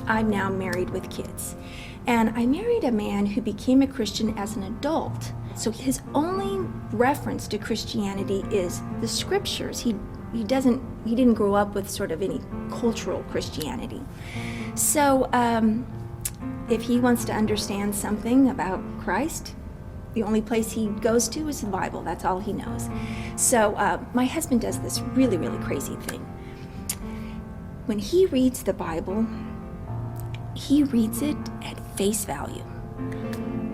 I'm now married with kids. And I married a man who became a Christian as an adult. So his only reference to Christianity is the scriptures. He didn't grow up with sort of any cultural Christianity. So if he wants to understand something about Christ, the only place he goes to is the Bible. That's all he knows. So my husband does this really, really crazy thing. When he reads the Bible, he reads it at face value.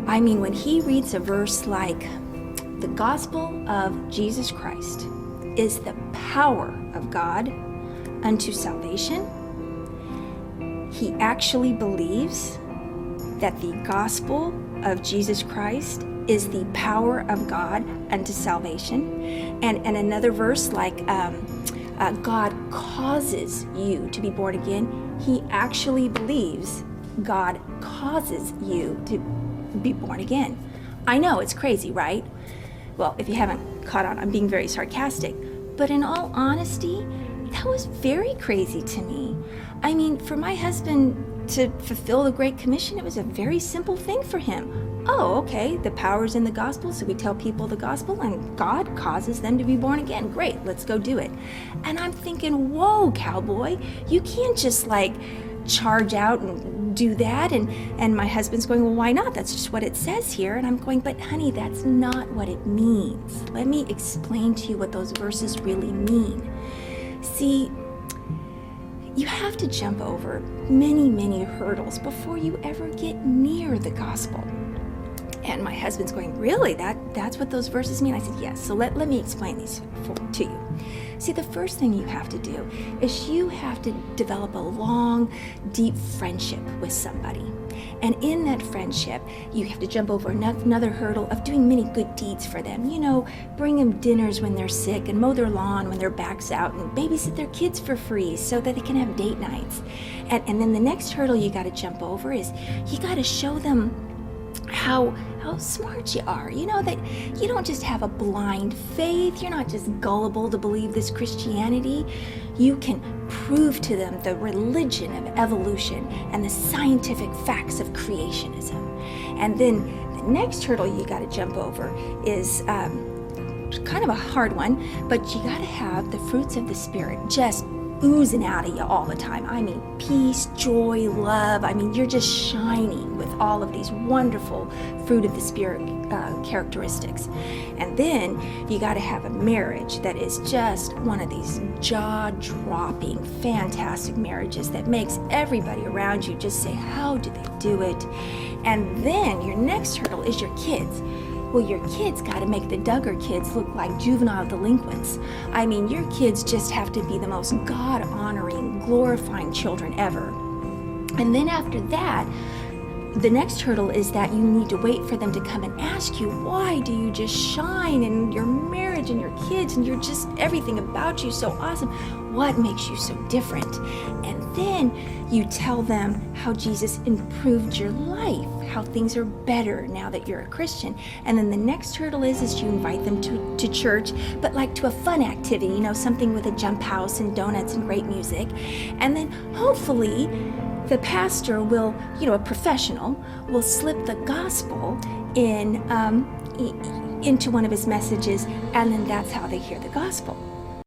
I mean, when he reads a verse like, the gospel of Jesus Christ is the power of God unto salvation, he actually believes that the gospel of Jesus Christ is the power of God unto salvation. And another verse like, God causes you to be born again, he actually believes God causes you to be born again. I know, it's crazy, right? Well, if you haven't caught on, I'm being very sarcastic. But in all honesty, that was very crazy to me. I mean, for my husband to fulfill the Great Commission, it was a very simple thing for him. Oh, okay, the power's in the gospel, so we tell people the gospel, and God causes them to be born again. Great, let's go do it. And I'm thinking, whoa, cowboy, you can't just like charge out and do that. And my husband's going, well, why not? That's just what it says here. And I'm going, but honey, that's not what it means. Let me explain to you what those verses really mean. See, you have to jump over many, many hurdles before you ever get near the gospel. And my husband's going, really? That's what those verses mean? I said, yes. So let me explain these to you. See, the first thing you have to do is you have to develop a long, deep friendship with somebody. And in that friendship, you have to jump over another hurdle of doing many good deeds for them. You know, bring them dinners when they're sick and mow their lawn when their back's out and babysit their kids for free so that they can have date nights. And then the next hurdle you got to jump over is you got to show them how smart you are. You know, that you don't just have a blind faith. You're not just gullible to believe this Christianity. You can prove to them the religion of evolution and the scientific facts of creationism. And then the next hurdle you got to jump over is kind of a hard one, but you got to have the fruits of the Spirit just oozing out of you all the time. I mean, peace, joy, love. I mean, you're just shining with all of these wonderful fruit of the Spirit characteristics. And then you got to have a marriage that is just one of these jaw-dropping, fantastic marriages that makes everybody around you just say, how do they do it? And then your next hurdle is your kids. Well, your kids got to make the Duggar kids look like juvenile delinquents. I mean, your kids just have to be the most God-honoring, glorifying children ever. And then after that, the next hurdle is that you need to wait for them to come and ask you, why do you just shine in your marriage and your kids and you're just everything about you so awesome? What makes you so different? And then you tell them how Jesus improved your life, how things are better now that you're a Christian. And then the next hurdle is you invite them to church, but like to a fun activity, you know, something with a jump house and donuts and great music. And then hopefully the pastor will, you know, a professional, will slip the gospel in into one of his messages, and then that's how they hear the gospel.